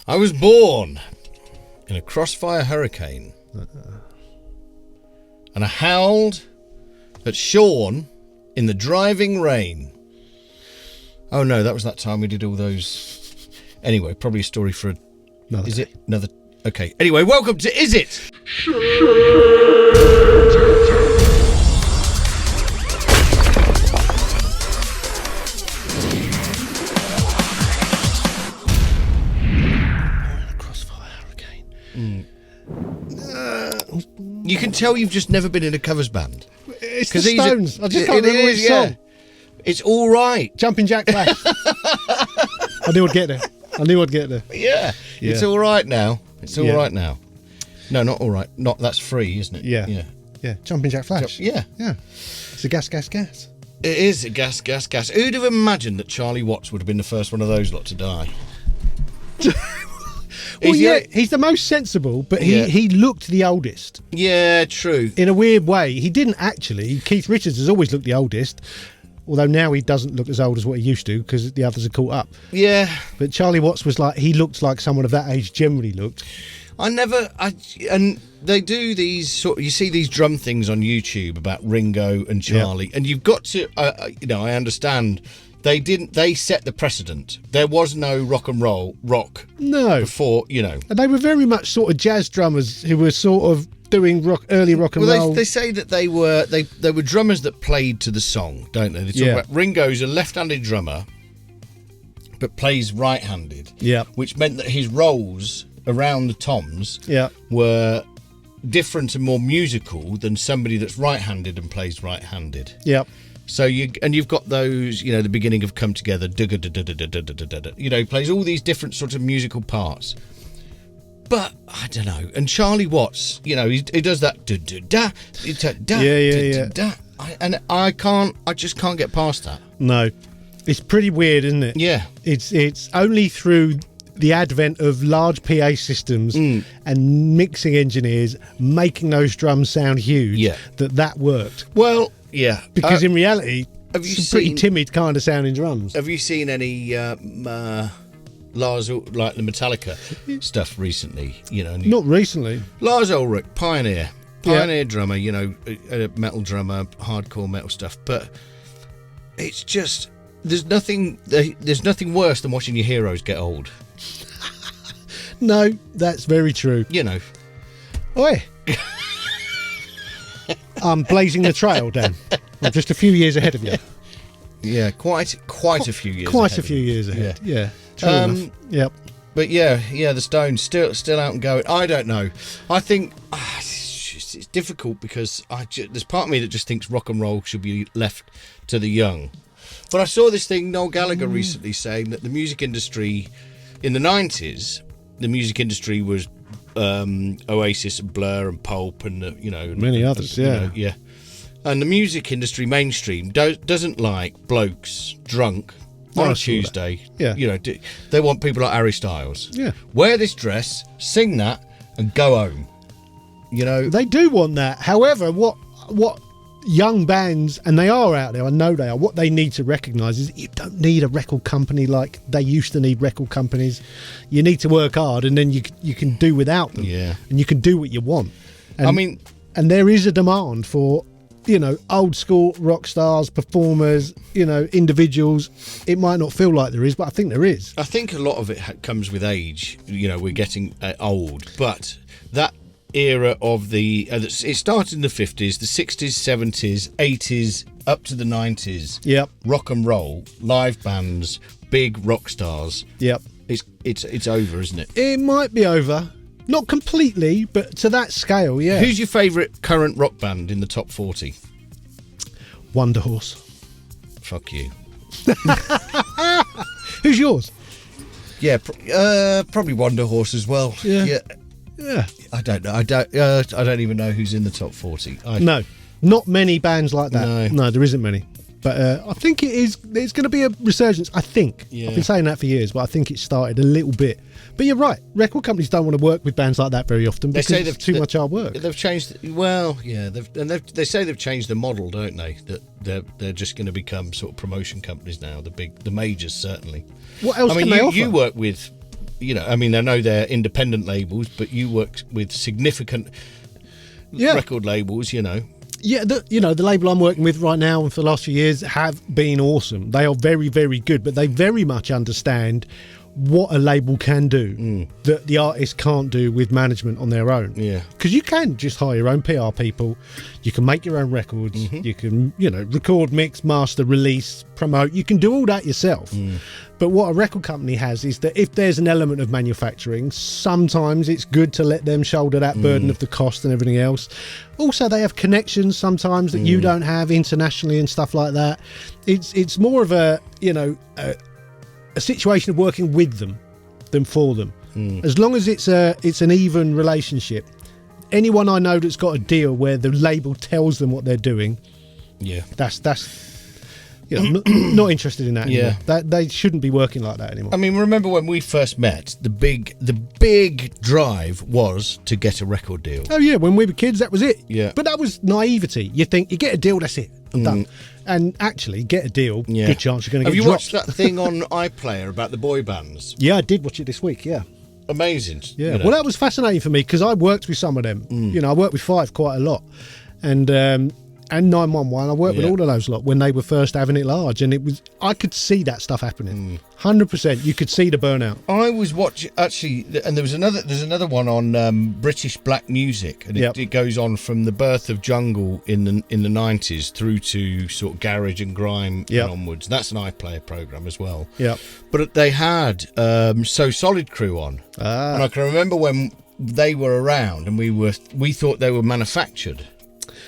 I was born in a crossfire hurricane, and I howled at Sean in the driving rain. Oh no, that was that time we did all those. Anyway, probably a story for Another Is day. it another? Okay. Anyway, welcome to Is It? Crossfire hurricane. You can tell you've just never been in a covers band. It's the Stones. I just can't remember which song. It's all right. Jumping Jack Flash. I knew I'd get there. Yeah. It's all right now. It's all Yeah. right now. No, not all right. Not that's free, isn't it? Yeah. Yeah. Yeah. Jumping Jack Flash. Yeah. It's a gas. It is a gas. Who'd have imagined that Charlie Watts would have been the first one of those lot to die? Well, Is he's the most sensible, but Yeah. he looked the oldest. Yeah, true. In a weird way. He didn't actually. Keith Richards has always looked the oldest, although now he doesn't look as old as what he used to because the others are caught up. Yeah. But Charlie Watts was like, he looked like someone of that age generally looked. And they do these you see these drum things on YouTube about Ringo and Charlie, and you've got to, I understand they set the precedent. There was no rock No. before, And they were very much sort of jazz drummers who were sort of doing early rock and roll. They say that they were drummers that played to the song, don't they? They talk about Ringo's a left-handed drummer, but plays right-handed. Yeah. Which meant that his rolls around the toms were different and more musical than somebody that's right-handed and plays right-handed. Yeah. So you've got those, the beginning of Come Together, he plays all these different sort of musical parts. But I don't know. And Charlie Watts, he does that and I just can't get past that. No. It's pretty weird, isn't it? Yeah. It's only through the advent of large PA systems and mixing engineers making those drums sound huge that worked. Well, yeah. Because in reality, have you some pretty timid kind of sounding drums. Have you seen any Lars, like the Metallica stuff recently? Not recently. Lars Ulrich, pioneer drummer, a metal drummer, hardcore metal stuff. But it's just there's nothing worse than watching your heroes get old. No, that's very true. Oi. I'm blazing the trail, Dan. I'm just a few years ahead of you. Yeah, quite a few years. Quite a few years ahead. Yeah. True enough. Yep. But the Stones still out and going. I don't know. I think it's difficult because there's part of me that just thinks rock and roll should be left to the young. But I saw this thing, Noel Gallagher recently saying that the music industry in the 90s, the music industry was Oasis and Blur and Pulp and many others. Yeah. And the music industry mainstream doesn't like blokes drunk on a Tuesday. Yeah. They want people like Harry Styles. Yeah. Wear this dress, sing that, and go home. They do want that. However, what young bands, and they are out there, I know they are, what they need to recognise is you don't need a record company like they used to need record companies. You need to work hard, and then you can do without them. Yeah. And you can do what you want. And, and there is a demand for old school rock stars, performers, individuals. It might not feel like there is, but I think there is. I think a lot of it comes with age. We're getting old, but that era of it started in the 50s, the 60s, 70s, 80s, up to the 90s. Yep. Rock and roll, live bands, big rock stars. Yep. It's over, isn't it? It might be over. Not completely, but to that scale, yeah. Who's your favourite current rock band in the top 40? Wonder Horse. Fuck you. Who's yours? Yeah, probably Wonder Horse as well. Yeah. I don't know. I don't even know who's in the top 40. No, not many bands like that. No, there isn't many. But I think it's going to be a resurgence. I think. Yeah. I've been saying that for years, but I think it started a little bit. But you're right. Record companies don't want to work with bands like that very often because it's too much hard work. They've changed. Well, yeah. They say they've changed the model, don't they? That they're just going to become sort of promotion companies now. The majors certainly. What else can they offer? You work with I mean, I know they're independent labels, but you work with significant record labels, Yeah, the label I'm working with right now and for the last few years have been awesome. They are very, very good, but they very much understand what a label can do that the artist can't do with management on their own. Yeah. Because you can just hire your own PR people, you can make your own records, you can, record, mix, master, release, promote, you can do all that yourself. But what a record company has is that if there's an element of manufacturing, sometimes it's good to let them shoulder that burden of the cost and everything else. Also, they have connections sometimes that you don't have internationally and stuff like that. It's more of a situation of working with them than for them. As long as it's an even relationship. Anyone I know that's got a deal where the label tells them what they're doing, that's not interested in that anymore. They shouldn't be working like that anymore. I mean, remember when we first met, the big drive was to get a record deal. Oh yeah, when we were kids, that was it. Yeah. But that was naivety. You think you get a deal, that's it, done. And actually, get a deal, good chance you're going to get dropped. Have you watched that thing on iPlayer about the boy bands? Yeah, I did watch it this week. Yeah. Amazing. Yeah. Well, that was fascinating for me because I worked with some of them. I worked with Five quite a lot, and 911. I worked with all of those lot when they were first having it large, and I could see that stuff happening. 100%. You could see the burnout. I was watching actually, and there's another one on British black music, and it goes on from the birth of jungle in the 90s through to sort of garage and grime and onwards. That's an iPlayer program as well. Yeah. But they had So Solid Crew on, and I can remember when they were around, and we thought they were manufactured.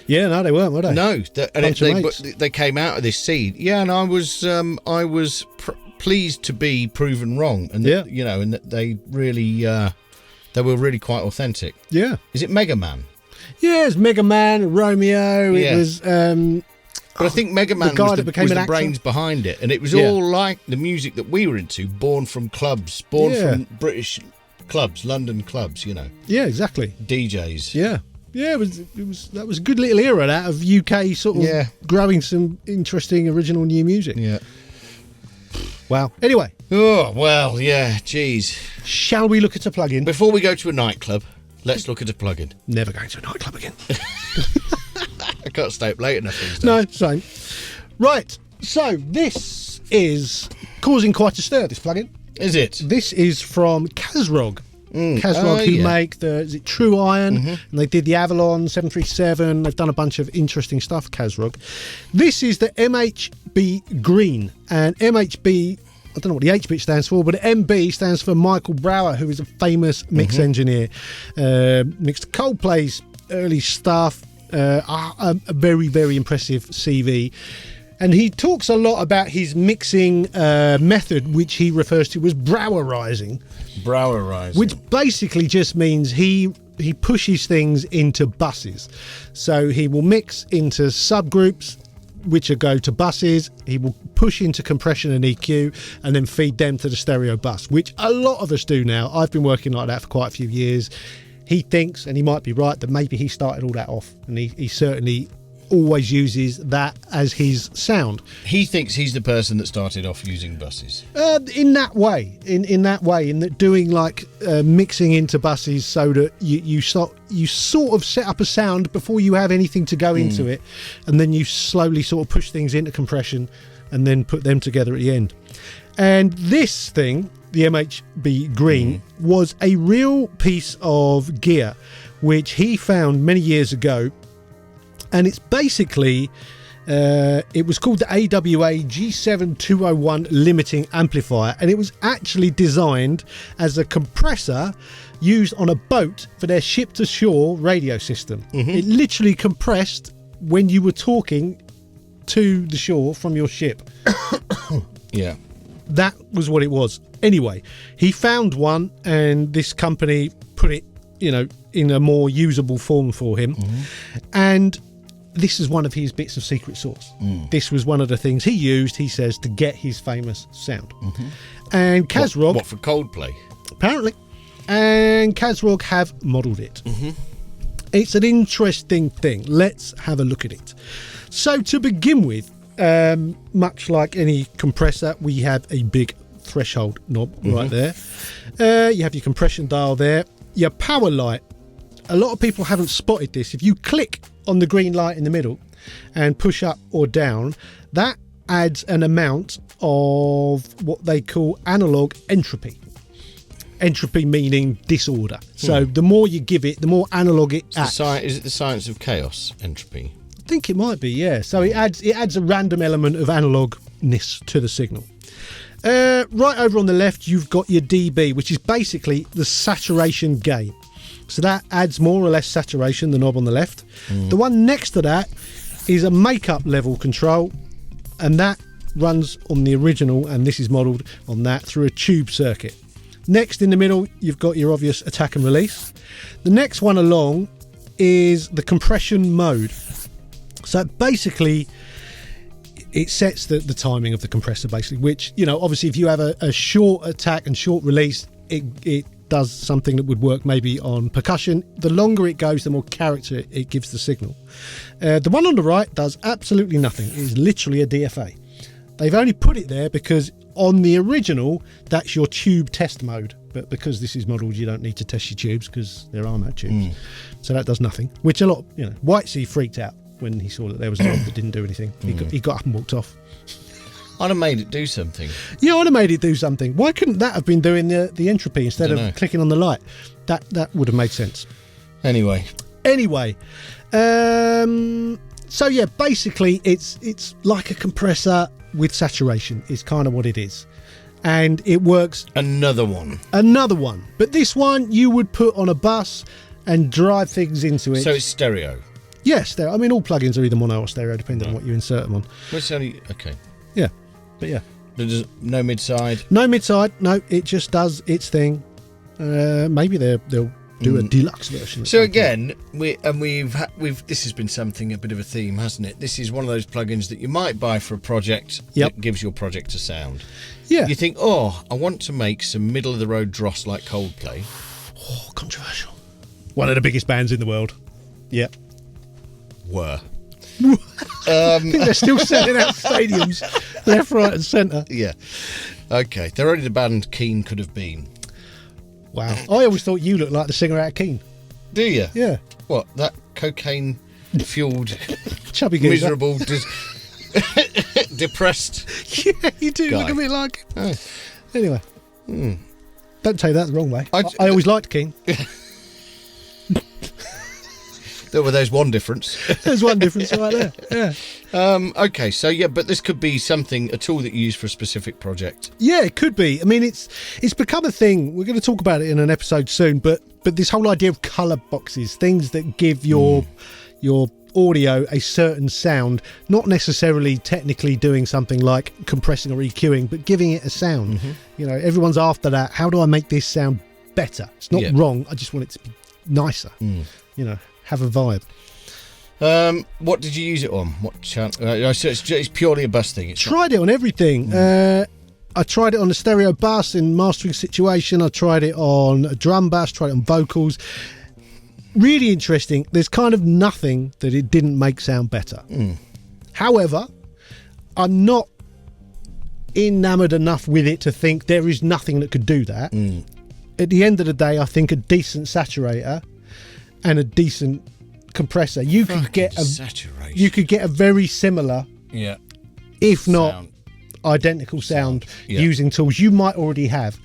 Yeah, no, they weren't, were they? No, they came out of this seed. Yeah, and I was pleased to be proven wrong, and and that they really they were really quite authentic. Yeah. Is it Mega Man? Yeah, it's Mega Man, Romeo. It was. But I think Mega Man was the brains behind it, and it was all like the music that we were into, born from clubs, from British clubs, London clubs. Yeah, exactly. DJs. Yeah. Yeah, that was a good little era, that of UK sort of growing some interesting original new music. Yeah. Wow. Anyway. Oh, well, yeah, geez. Shall we look at a plug-in? Before we go to a nightclub, let's look at a plug-in. Never going to a nightclub again. I can't stay up late enough these days. No, same. Right, so this is causing quite a stir, this plug-in. Is it? This is from Kazrog. Kazrog, who make the True Iron, and they did the Avalon 737. They've done a bunch of interesting stuff, Kazrog. This is the MHB Green, and MHB, I don't know what the H bit stands for, but MB stands for Michael Brauer, who is a famous mix engineer. Mixed Coldplay's early stuff, a very, very impressive CV. And he talks a lot about his mixing method, which he refers to as Braurerizing. Braurerize. Which basically just means he pushes things into buses. So he will mix into subgroups, which will go to buses. He will push into compression and EQ, and then feed them to the stereo bus, which a lot of us do now. I've been working like that for quite a few years. He thinks, and he might be right, that maybe he started all that off, and he certainly always uses that as his sound. He thinks he's the person that started off using buses. In that way, in that doing like mixing into buses so that you sort of set up a sound before you have anything to go into it, and then you slowly sort of push things into compression and then put them together at the end. And this thing, the MHB Green, was a real piece of gear which he found many years ago. And it's basically, it was called the AWA G7201 limiting amplifier, and it was actually designed as a compressor used on a boat for their ship-to-shore radio system. It literally compressed when you were talking to the shore from your ship. Yeah. That was what it was. Anyway, he found one, and this company put it, in a more usable form for him. And this is one of his bits of secret sauce. This was one of the things he used, he says, to get his famous sound. And Kazrog... What for Coldplay? Apparently. And Kazrog have modelled it. It's an interesting thing. Let's have a look at it. So to begin with, much like any compressor, we have a big threshold knob right there. You have your compression dial there. Your power light. A lot of people haven't spotted this. If you click on the green light in the middle and push up or down, that adds an amount of what they call analog entropy. Entropy meaning disorder. So the more you give it, the more analog it acts. Is it the science of chaos, entropy? I think it might be, yeah. So it adds a random element of analogness to the signal. Right over on the left, you've got your dB, which is basically the saturation gain. So that adds more or less saturation, the knob on the left. The one next to that is a makeup level control, and that runs on the original, and this is modelled on that through a tube circuit. Next in the middle, you've got your obvious attack and release. The next one along is the compression mode. So basically, it sets the timing of the compressor, basically, which, obviously if you have a short attack and short release, it does something that would work maybe on percussion. The longer it goes, the more character it gives the signal. The one on the right does absolutely nothing. It is literally a DFA. They've only put it there because on the original, that's your tube test mode. But because this is modelled, you don't need to test your tubes because there are no tubes. So that does nothing, which a lot, Whitesea freaked out when he saw that there was a knob that didn't do anything. He got up and walked off. I'd have made it do something. Yeah, I'd have made it do something. Why couldn't that have been doing the entropy instead of clicking on the light? That would have made sense. Anyway. So yeah, basically it's like a compressor with saturation is kind of what it is. And it works. Another one. But this one you would put on a bus and drive things into it. So it's stereo? Yes, stereo. I mean, all plugins are either mono or stereo, depending on what you insert them on. Well, it's only... Okay. Yeah. But yeah. There's no mid-side? No mid-side. No, it just does its thing. Maybe they'll do a deluxe version. So again, we've this has been a bit of a theme, hasn't it? This is one of those plugins that you might buy for a project that gives your project a sound. Yeah. You think, I want to make some middle-of-the-road dross like Coldplay. Oh, controversial. One of the biggest bands in the world. Yeah. Were. I think they're still selling out stadiums left, right and centre. Yeah. Okay. They're only the band Keane could have been. Wow. I always thought you looked like the singer out of Keane. Do you? Yeah. What? That cocaine-fueled, chubby geezer. miserable, depressed. Yeah, you do guy. look a bit like. Oh. Anyway. Don't take that the wrong way. I always liked Keane. There's one difference. There's one difference right there. Yeah. Okay, so but this could be a tool that you use for a specific project. Yeah, it could be. I mean, it's become a thing. We're going to talk about it in an episode soon. But this whole idea of colour boxes, things that give your audio a certain sound, not necessarily technically doing something like compressing or EQing, but giving it a sound. Everyone's after that. How do I make this sound better? It's not wrong. I just want it to be nicer. Have a vibe. What did you use it on? What channel? So it's purely a bus thing. Tried it on everything. I tried it on a stereo bus in mastering situation. I tried it on a drum bass. Tried it on vocals. Really interesting. There's kind of nothing that it didn't make sound better. However, I'm not enamoured enough with it to think there is nothing that could do that. At the end of the day, I think a decent saturator and a decent compressor, you could get a very similar, if not identical sound using tools you might already have.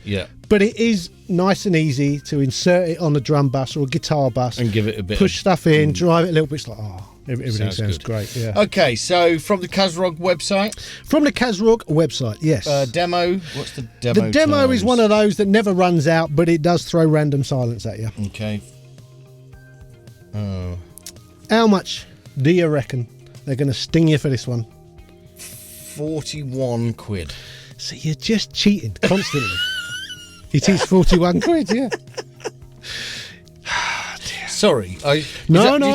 But it is nice and easy to insert it on a drum bus or a guitar bus and give it a bit. Push stuff in, drive it a little bit. It's like everything sounds great. Yeah. Okay, so from the Kazrog website. From the Kazrog website, yes. Demo. What's the demo? The demo is one of those that never runs out, but it does throw random silence at you. Okay. How much do you reckon they're going to sting you for this one? 41 quid. So you're just cheating constantly. It is 41 quid, yeah. Sorry. Do you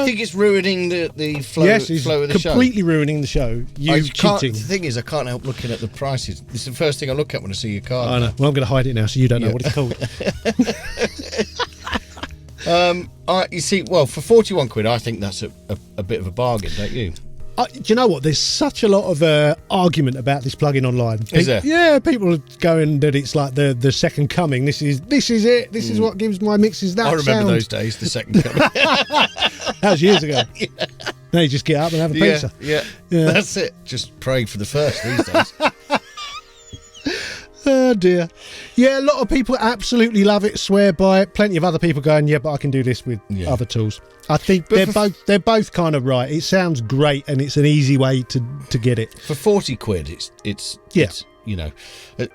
think it's ruining the flow, yes, it's flow of the show? Completely ruining the show. You cheating. The thing is, I can't help looking at the prices. This is the first thing I look at when I see your card. I know. Well, I'm going to hide it now so you don't know what it's called. You see, well, for 41 quid, I think that's a bit of a bargain, don't you? Do you know what? There's such a lot of argument about this plugin online. Is there? Yeah, people are going that it's like the second coming. This is it. This is what gives my mixes that I remember sound. those days, the second coming. That was years ago. Yeah. Now you just get up and have a pizza. Yeah, that's it. Just pray for the first these days. Oh dear. Yeah, a lot of people absolutely love it, swear by it. Plenty of other people going, yeah, but I can do this with other tools. I think they're both kind of right. It sounds great, and it's an easy way to get it. For 40 quid, it's you know,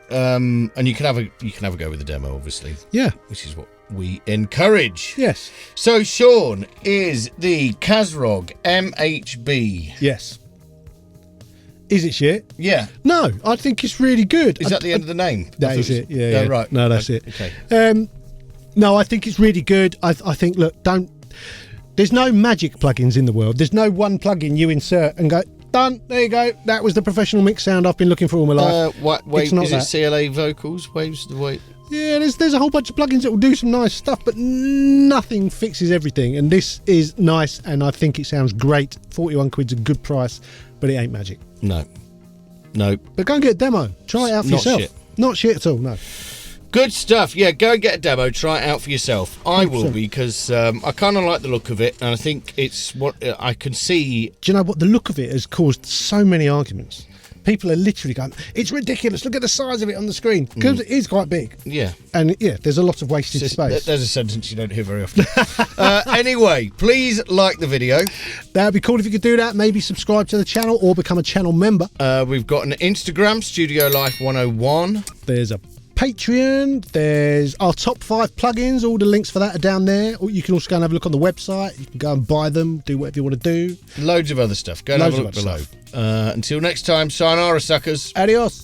and you can have a go with the demo, obviously. Yeah, which is what we encourage. Yes. So Sean is the Kazrog MHB. Yes. Is it shit? Yeah. No, I think it's really good. Is that the end of the name? That is it. Yeah. Right. No, that's it. Okay. No, I think it's really good. I think, look, there's no magic plugins in the world. There's no one plugin you insert and go, done, there you go. That was the professional mix sound I've been looking for all my life. Wait, is it CLA vocals? Waves the way. Yeah, there's a whole bunch of plugins that will do some nice stuff, but nothing fixes everything. And this is nice, and I think it sounds great. 41 quid's a good price, but it ain't magic. No. But go and get a demo. Try it out for yourself. Shit. Not shit at all, no. Good stuff. Yeah, go and get a demo. Try it out for yourself. I 100%. will, because I kind of like the look of it, and I think it's what I can see. Do you know what? The look of it has caused so many arguments. People are literally going, it's ridiculous. Look at the size of it on the screen. Because it is quite big. Yeah. And yeah, there's a lot of wasted space. There's a sentence you don't hear very often. Anyway, please like the video. That'd be cool if you could do that. Maybe subscribe to the channel or become a channel member. We've got an Instagram, Studio Life 101. There's a Patreon. There's our top 5 plugins. All the links for that are down there. Or you can also go and have a look on the website. You can go and buy them, do whatever you want to do. Loads of other stuff. Go and have a look below. Until next time, sayonara, suckers. Adios.